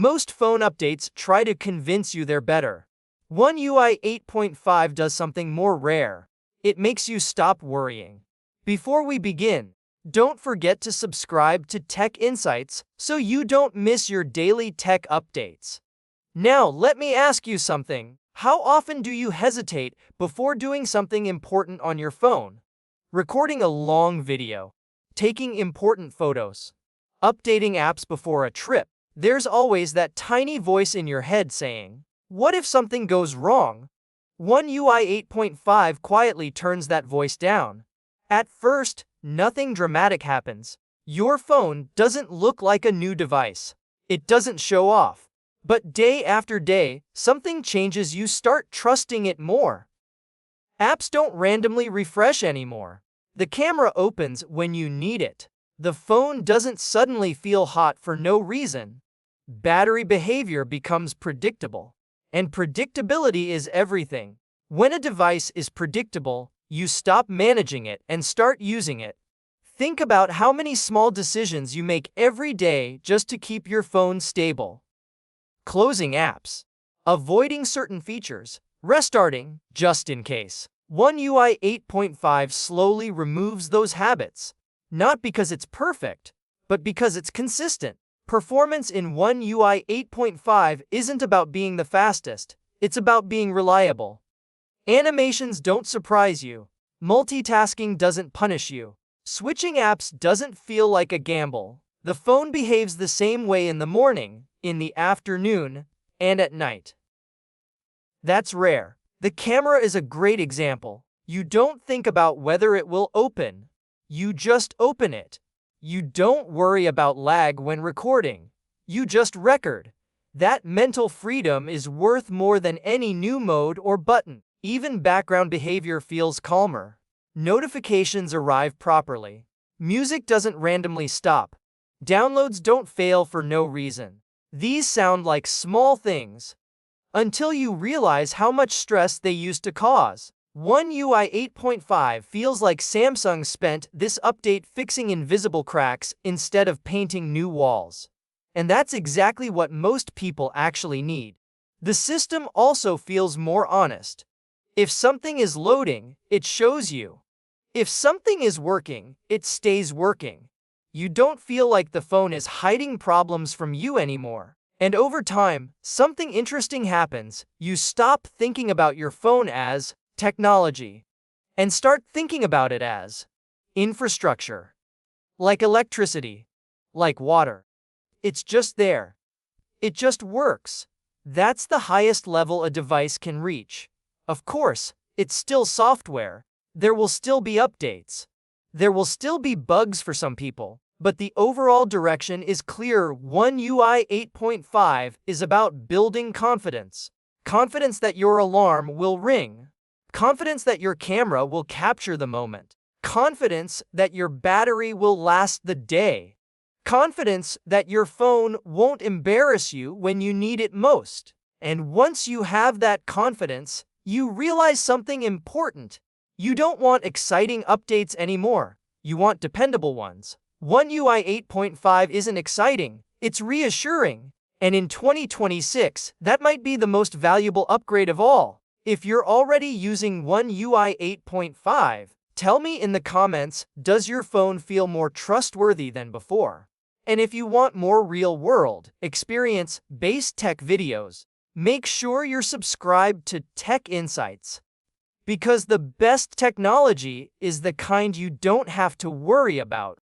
Most phone updates try to convince you they're better. One UI 8.5 does something more rare. It makes you stop worrying. Before we begin, don't forget to subscribe to Tech Insights so you don't miss your daily tech updates. Now, let me ask you something. How often do you hesitate before doing something important on your phone? Recording a long video, taking important photos, updating apps before a trip. There's always that tiny voice in your head saying, "What if something goes wrong?" One UI 8.5 quietly turns that voice down. At first, nothing dramatic happens. Your phone doesn't look like a new device. It doesn't show off. But day after day, something changes. You start trusting it more. Apps don't randomly refresh anymore. The camera opens when you need it. The phone doesn't suddenly feel hot for no reason. Battery behavior becomes predictable. And predictability is everything. When a device is predictable, you stop managing it and start using it. Think about how many small decisions you make every day just to keep your phone stable. Closing apps, avoiding certain features, restarting just in case. One UI 8.5 slowly removes those habits, not because it's perfect, but because it's consistent. Performance in One UI 8.5 isn't about being the fastest, it's about being reliable. Animations don't surprise you. Multitasking doesn't punish you. Switching apps doesn't feel like a gamble. The phone behaves the same way in the morning, in the afternoon, and at night. That's rare. The camera is a great example. You don't think about whether it will open. You just open it. You don't worry about lag when recording. You just record. That mental freedom is worth more than any new mode or button. Even background behavior feels calmer. Notifications arrive properly. Music doesn't randomly stop. Downloads don't fail for no reason. These sound like small things, until you realize how much stress they used to cause. One UI 8.5 feels like Samsung spent this update fixing invisible cracks instead of painting new walls. And that's exactly what most people actually need. The system also feels more honest. If something is loading, it shows you. If something is working, it stays working. You don't feel like the phone is hiding problems from you anymore. And over time, something interesting happens. You stop thinking about your phone as technology and start thinking about it as infrastructure. Like electricity, like water. It's just there. It just works. That's the highest level a device can reach. Of course, it's still software. There will still be updates. There will still be bugs for some people. But the overall direction is clear. One UI 8.5 is about building confidence. Confidence that your alarm will ring. Confidence that your camera will capture the moment. Confidence that your battery will last the day. Confidence that your phone won't embarrass you when you need it most. And once you have that confidence, you realize something important. You don't want exciting updates anymore. You want dependable ones. One UI 8.5 isn't exciting, it's reassuring. And in 2026, that might be the most valuable upgrade of all. If you're already using One UI 8.5, tell me in the comments, does your phone feel more trustworthy than before? And if you want more real-world, experience-based tech videos, make sure you're subscribed to Tech Insights. Because the best technology is the kind you don't have to worry about.